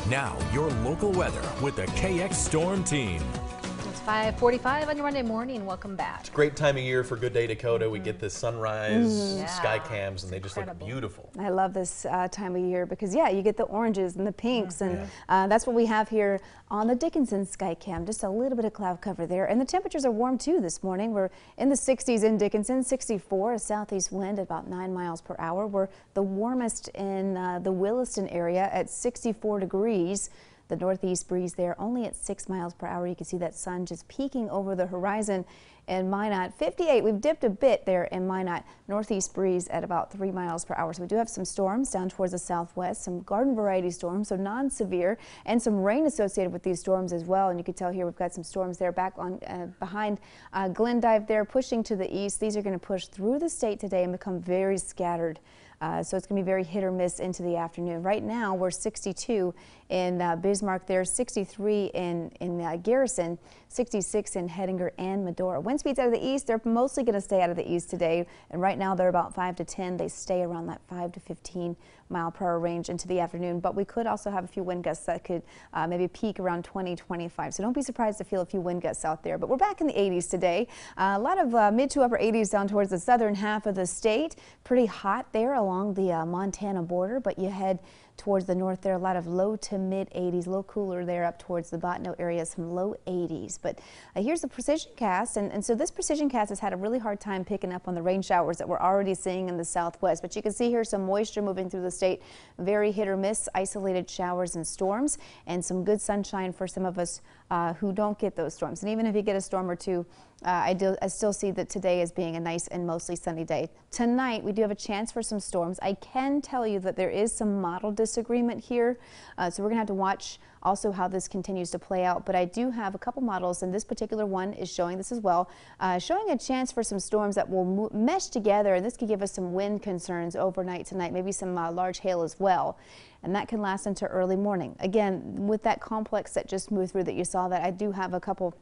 Now, your local weather with the KX Storm Team. It's 5:45 on your Monday morning. Welcome back. It's a great time of year for Good Day Dakota. We get the sunrise sky cams, and they just look incredible. beautiful. I love this time of year because, yeah, you get the oranges and the pinks, and that's what we have here on the Dickinson sky cam. Just a little bit of cloud cover there, and the temperatures are warm too this morning. We're in the 60s in Dickinson, 64, a southeast wind at about 9 miles per hour. We're the warmest in the Williston area at 64 degrees. The northeast breeze there only at 6 miles per hour. You can see that sun just peeking over the horizon in Minot. 58, we've dipped a bit there in Minot. Northeast breeze at about 3 miles per hour. So we do have some storms down towards the southwest, some garden variety storms, so non-severe, and some rain associated with these storms as well. And you can tell here we've got some storms there back on behind Glendive there, pushing to the east. These are going to push through the state today and become very scattered. So it's going to be very hit or miss into the afternoon. Right now, we're 62 in Bismarck there, 63 in Garrison, 66 in Hettinger and Medora. Wind speeds out of the east, they're mostly going to stay out of the east today. And right now, they're about 5 to 10. They stay around that 5 to 15 mile per hour range into the afternoon. But we could also have a few wind gusts that could maybe peak around 20, 25. So don't be surprised to feel a few wind gusts out there. But we're back in the 80s today. A lot of mid to upper 80s down towards the southern half of the state. Pretty hot there along the Montana border, but you head towards the north there, a lot of low to mid 80s, a little cooler there up towards the Botno area, some low 80s. But here's the Precisioncast, and so this Precisioncast has had a really hard time picking up on the rain showers that we're already seeing in the southwest. But you can see here some moisture moving through the state, very hit or miss, isolated showers and storms, and some good sunshine for some of us who don't get those storms. And even if you get a storm or two, I still see that today as being a nice and mostly sunny day. Tonight, we do have a chance for some storms. I can tell you that there is some model disagreement here, so we're going to have to watch also how this continues to play out. But I do have a couple models, and this particular one is showing this as well, showing a chance for some storms that will mesh together, and this could give us some wind concerns overnight tonight, maybe some large hail as well. And that can last into early morning. Again, with that complex that just moved through that you saw, that I do have a couple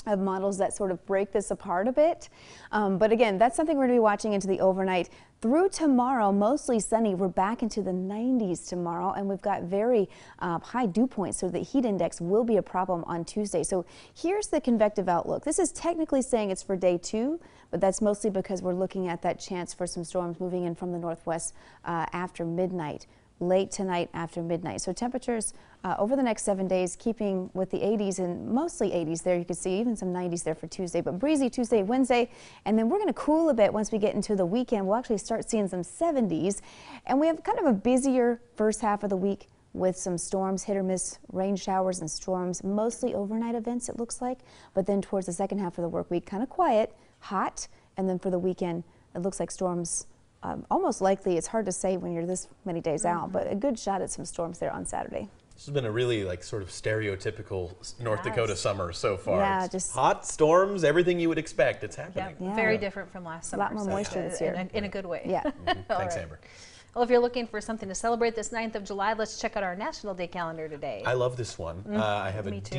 of models that sort of break this apart a bit. But again, that's something we're going to be watching into the overnight. Through tomorrow, mostly sunny. We're back into the 90s tomorrow, and we've got very high dew points, so the heat index will be a problem on Tuesday. So here's the convective outlook. This is technically saying it's for day 2, but that's mostly because we're looking at that chance for some storms moving in from the northwest after midnight. Late tonight after midnight. So temperatures over the next 7 days keeping with the 80s and mostly 80s there. You can see even some 90s there for Tuesday, but breezy Tuesday, Wednesday, and then we're going to cool a bit once we get into the weekend. We'll actually start seeing some 70s, and we have kind of a busier first half of the week with some storms, hit or miss rain showers and storms, mostly overnight events it looks like, but then towards the second half of the work week, kind of quiet, hot, and then for the weekend it looks like storms. Almost likely, it's hard to say when you're this many days out, but a good shot at some storms there on Saturday. This has been a really sort of stereotypical North Dakota summer so far. Yeah, it's just hot, storms, everything you would expect. It's happening. Yeah, very different from last summer. A lot more moisture this year. In a good way. Yeah. Thanks, Amber. Well, if you're looking for something to celebrate this 9th of July, let's check out our National Day calendar today. I love this one. I have Me a too.